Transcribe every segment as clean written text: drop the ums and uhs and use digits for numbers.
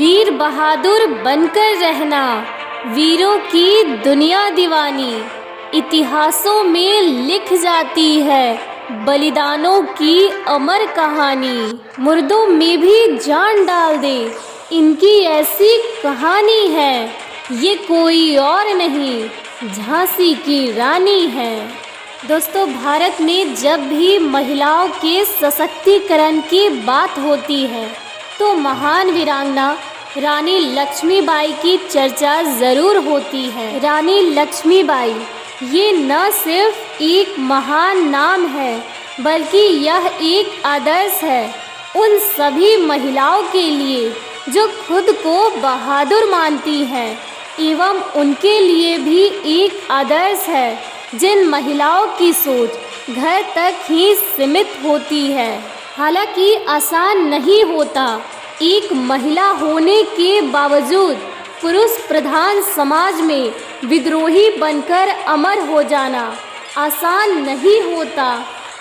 वीर बहादुर बनकर रहना, वीरों की दुनिया दीवानी। इतिहासों में लिख जाती है बलिदानों की अमर कहानी। मुर्दों में भी जान डाल दे, इनकी ऐसी कहानी है। ये कोई और नहीं, झांसी की रानी है। दोस्तों, भारत में जब भी महिलाओं के सशक्तिकरण की बात होती है तो महान वीरांगना रानी लक्ष्मीबाई की चर्चा ज़रूर होती है। रानी लक्ष्मीबाई ये न सिर्फ एक महान नाम है, बल्कि यह एक आदर्श है उन सभी महिलाओं के लिए जो खुद को बहादुर मानती हैं, एवं उनके लिए भी एक आदर्श है जिन महिलाओं की सोच घर तक ही सीमित होती है। हालांकि आसान नहीं होता एक महिला होने के बावजूद पुरुष प्रधान समाज में विद्रोही बनकर अमर हो जाना। आसान नहीं होता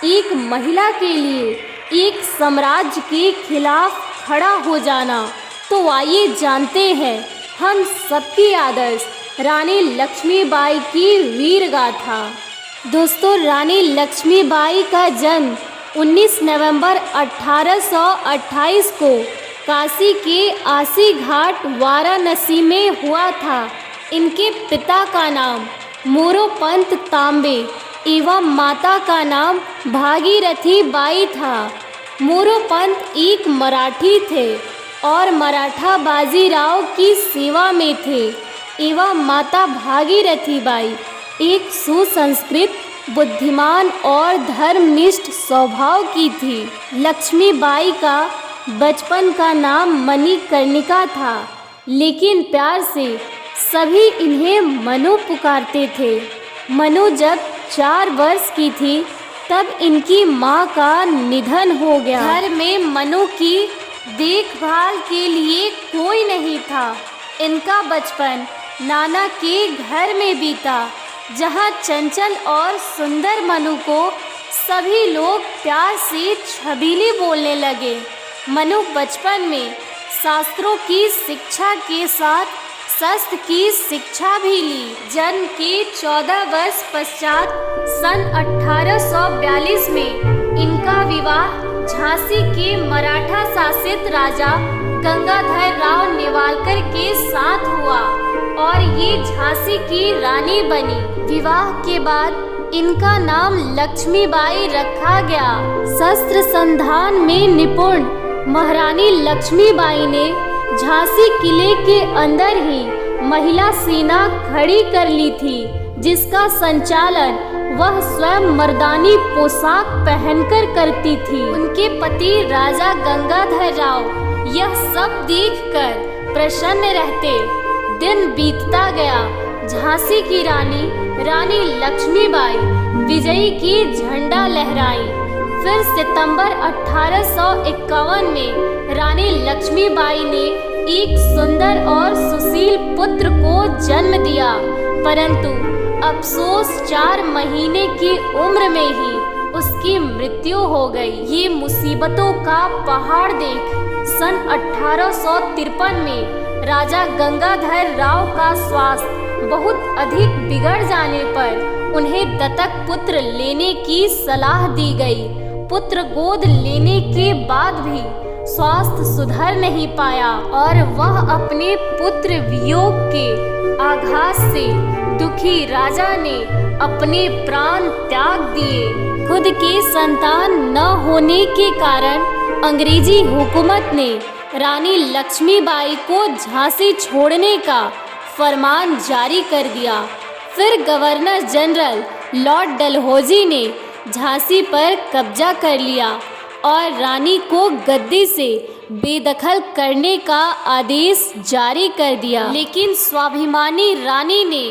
एक महिला के लिए एक साम्राज्य के खिलाफ खड़ा हो जाना। तो आइए जानते हैं हम सबकी आदर्श रानी लक्ष्मीबाई की वीर गाथा। दोस्तों, रानी लक्ष्मीबाई का जन्म 19 नवंबर 1828 को काशी के आसी घाट वाराणसी में हुआ था। इनके पिता का नाम मोरोपंत तांबे एवं माता का नाम भागीरथी बाई था। मोरोपंत एक मराठी थे और मराठा बाजीराव की सेवा में थे, एवं माता भागीरथी बाई एक सुसंस्कृत, बुद्धिमान और धर्मनिष्ठ स्वभाव की थी। लक्ष्मीबाई का बचपन का नाम मणिकर्णिका था, लेकिन प्यार से सभी इन्हें मनु पुकारते थे। मनु जब 4 वर्ष की थी तब इनकी माँ का निधन हो गया। घर में मनु की देखभाल के लिए कोई नहीं था। इनका बचपन नाना के घर में बीता, जहाँ चंचल और सुंदर मनु को सभी लोग प्यार से छबीली बोलने लगे। मनु बचपन में शास्त्रों की शिक्षा के साथ शस्त्र की शिक्षा भी ली। जन्म के 14 वर्ष पश्चात सन 1842 में इनका विवाह झांसी के मराठा शासित राजा गंगाधर राव नेवालकर के साथ हुआ और ये झांसी की रानी बनी। विवाह के बाद इनका नाम लक्ष्मीबाई रखा गया। शस्त्र संधान में निपुण महारानी लक्ष्मीबाई ने झांसी किले के अंदर ही महिला सेना खड़ी कर ली थी, जिसका संचालन वह स्वयं मर्दानी पोशाक पहनकर करती थी। उनके पति राजा गंगाधर राव यह सब देखकर प्रसन्न रहते। दिन बीतता गया। झांसी की रानी लक्ष्मीबाई विजयी की झंडा लहराई। फिर सितंबर 1851 में रानी लक्ष्मीबाई ने एक सुंदर और सुशील पुत्र को जन्म दिया, परंतु अफसोस 4 महीने की उम्र में ही उसकी मृत्यु हो गई। ये मुसीबतों का पहाड़ देख सन 1853 में राजा गंगाधर राव का स्वास्थ्य बहुत अधिक बिगड़ जाने पर उन्हें दत्तक पुत्र लेने की सलाह दी गई। पुत्र गोद लेने के बाद भी स्वास्थ्य सुधर नहीं पाया और वह अपने पुत्र वियोग के आघात से दुखी राजा ने अपने प्राण त्याग दिए। खुद के संतान न होने के कारण अंग्रेजी हुकूमत ने रानी लक्ष्मीबाई को झांसी छोड़ने का फरमान जारी कर दिया। फिर गवर्नर जनरल लॉर्ड डलहौजी ने झांसी पर कब्जा कर लिया और रानी को गद्दी से बेदखल करने का आदेश जारी कर दिया। लेकिन स्वाभिमानी रानी ने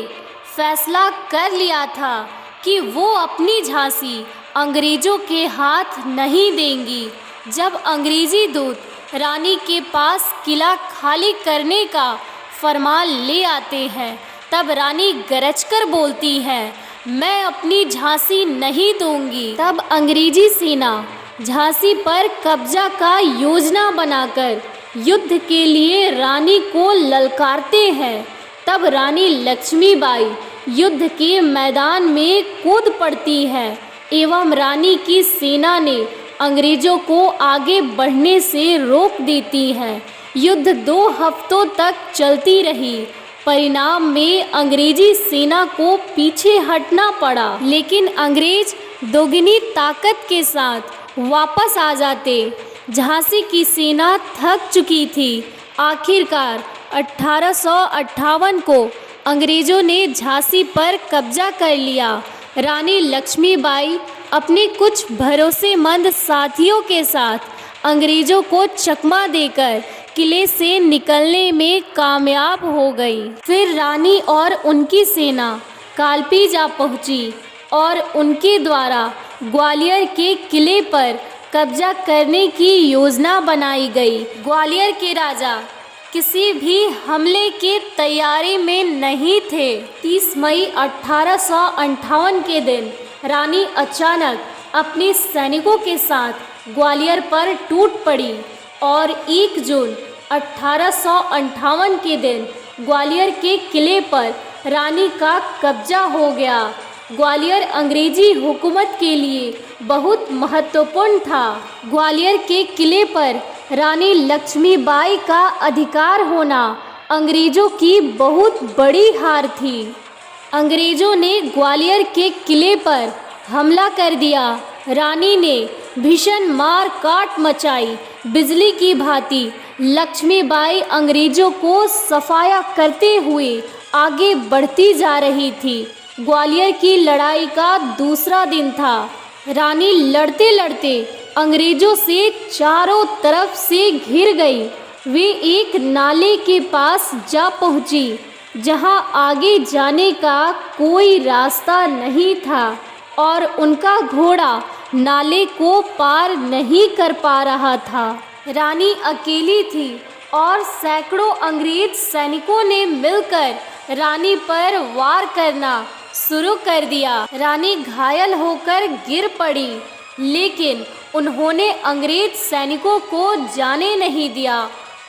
फैसला कर लिया था कि वो अपनी झांसी अंग्रेजों के हाथ नहीं देंगी। जब अंग्रेजी दूत रानी के पास किला खाली करने का फरमान ले आते हैं, तब रानी गरजकर बोलती है, मैं अपनी झांसी नहीं दूंगी। तब अंग्रेजी सेना झांसी पर कब्जा का योजना बनाकर युद्ध के लिए रानी को ललकारते हैं। तब रानी लक्ष्मीबाई युद्ध के मैदान में कूद पड़ती है एवं रानी की सेना ने अंग्रेजों को आगे बढ़ने से रोक देती है। युद्ध 2 हफ्तों तक चलती रही। परिणाम में अंग्रेजी सेना को पीछे हटना पड़ा, लेकिन अंग्रेज दोगुनी ताकत के साथ वापस आ जाते। झांसी की सेना थक चुकी थी। आखिरकार 1858 को अंग्रेजों ने झांसी पर कब्जा कर लिया। रानी लक्ष्मीबाई अपने कुछ भरोसेमंद साथियों के साथ अंग्रेजों को चकमा देकर किले से निकलने में कामयाब हो गई। फिर रानी और उनकी सेना कालपी जा पहुंची और उनके द्वारा ग्वालियर के किले पर कब्जा करने की योजना बनाई गई। ग्वालियर के राजा किसी भी हमले की तैयारी में नहीं थे। 30 मई 1858 के दिन रानी अचानक अपने सैनिकों के साथ ग्वालियर पर टूट पड़ी और 1 जून 1858 के दिन ग्वालियर के किले पर रानी का कब्जा हो गया। ग्वालियर अंग्रेजी हुकूमत के लिए बहुत महत्वपूर्ण था। ग्वालियर के किले पर रानी लक्ष्मीबाई का अधिकार होना अंग्रेजों की बहुत बड़ी हार थी। अंग्रेजों ने ग्वालियर के किले पर हमला कर दिया। रानी ने भीषण मार काट मचाई। बिजली की भांति लक्ष्मीबाई अंग्रेजों को सफाया करते हुए आगे बढ़ती जा रही थी। ग्वालियर की लड़ाई का दूसरा दिन था। रानी लड़ते लड़ते अंग्रेजों से चारों तरफ से घिर गई। वे एक नाले के पास जा पहुंची, जहां आगे जाने का कोई रास्ता नहीं था और उनका घोड़ा नाले को पार नहीं कर पा रहा था। रानी अकेली थी और सैकड़ों अंग्रेज सैनिकों ने मिलकर रानी पर वार करना शुरू कर दिया। रानी घायल होकर गिर पड़ी, लेकिन उन्होंने अंग्रेज सैनिकों को जाने नहीं दिया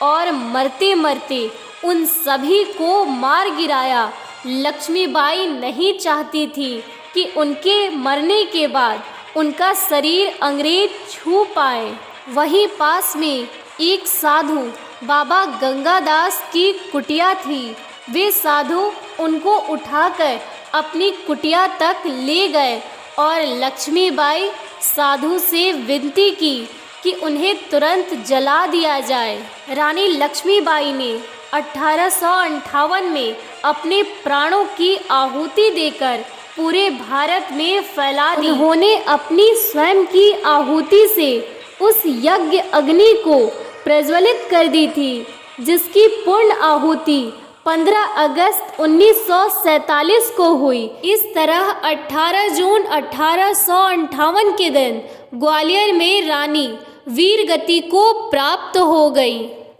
और मरते मरते उन सभी को मार गिराया। लक्ष्मीबाई नहीं चाहती थी कि उनके मरने के बाद उनका शरीर अंग्रेज छू पाए। वहीं पास में एक साधु बाबा गंगादास की कुटिया थी। वे साधु उनको उठाकर अपनी कुटिया तक ले गए और लक्ष्मीबाई साधु से विनती की कि उन्हें तुरंत जला दिया जाए। रानी लक्ष्मीबाई ने 1858 में अपने प्राणों की आहुति देकर पूरे भारत में फैला दी। उन्होंने अपनी स्वयं की आहुति से उस यज्ञ अग्नि को प्रज्वलित कर दी थी, जिसकी पूर्ण आहुति 15 अगस्त 1947 को हुई। इस तरह 18 जून 1858 के दिन ग्वालियर में रानी वीर गति को प्राप्त हो गई।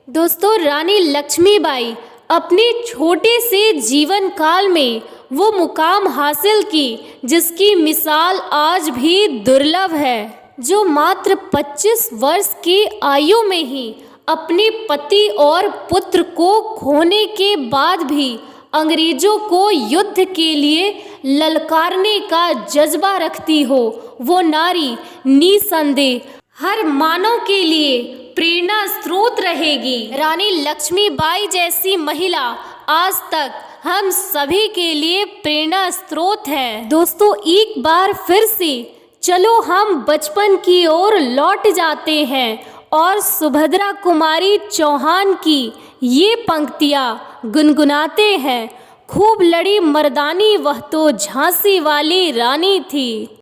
दोस्तों, रानी लक्ष्मीबाई अपने छोटे से जीवन काल में वो मुकाम हासिल की जिसकी मिसाल आज भी दुर्लभ है, जो मात्र 25 वर्ष की आयु में ही अपने पति और पुत्र को खोने के बाद भी अंग्रेजों को युद्ध के लिए ललकारने का जज्बा रखती हो। वो नारी निसंदेह हर मानव के लिए प्रेरणा स्रोत रहेगी। रानी लक्ष्मीबाई जैसी महिला आज तक हम सभी के लिए प्रेरणा स्रोत है। दोस्तों, एक बार फिर से चलो हम बचपन की ओर लौट जाते हैं और सुभद्रा कुमारी चौहान की ये पंक्तियाँ गुनगुनाते हैं। खूब लड़ी मर्दानी वह तो झांसी वाली रानी थी।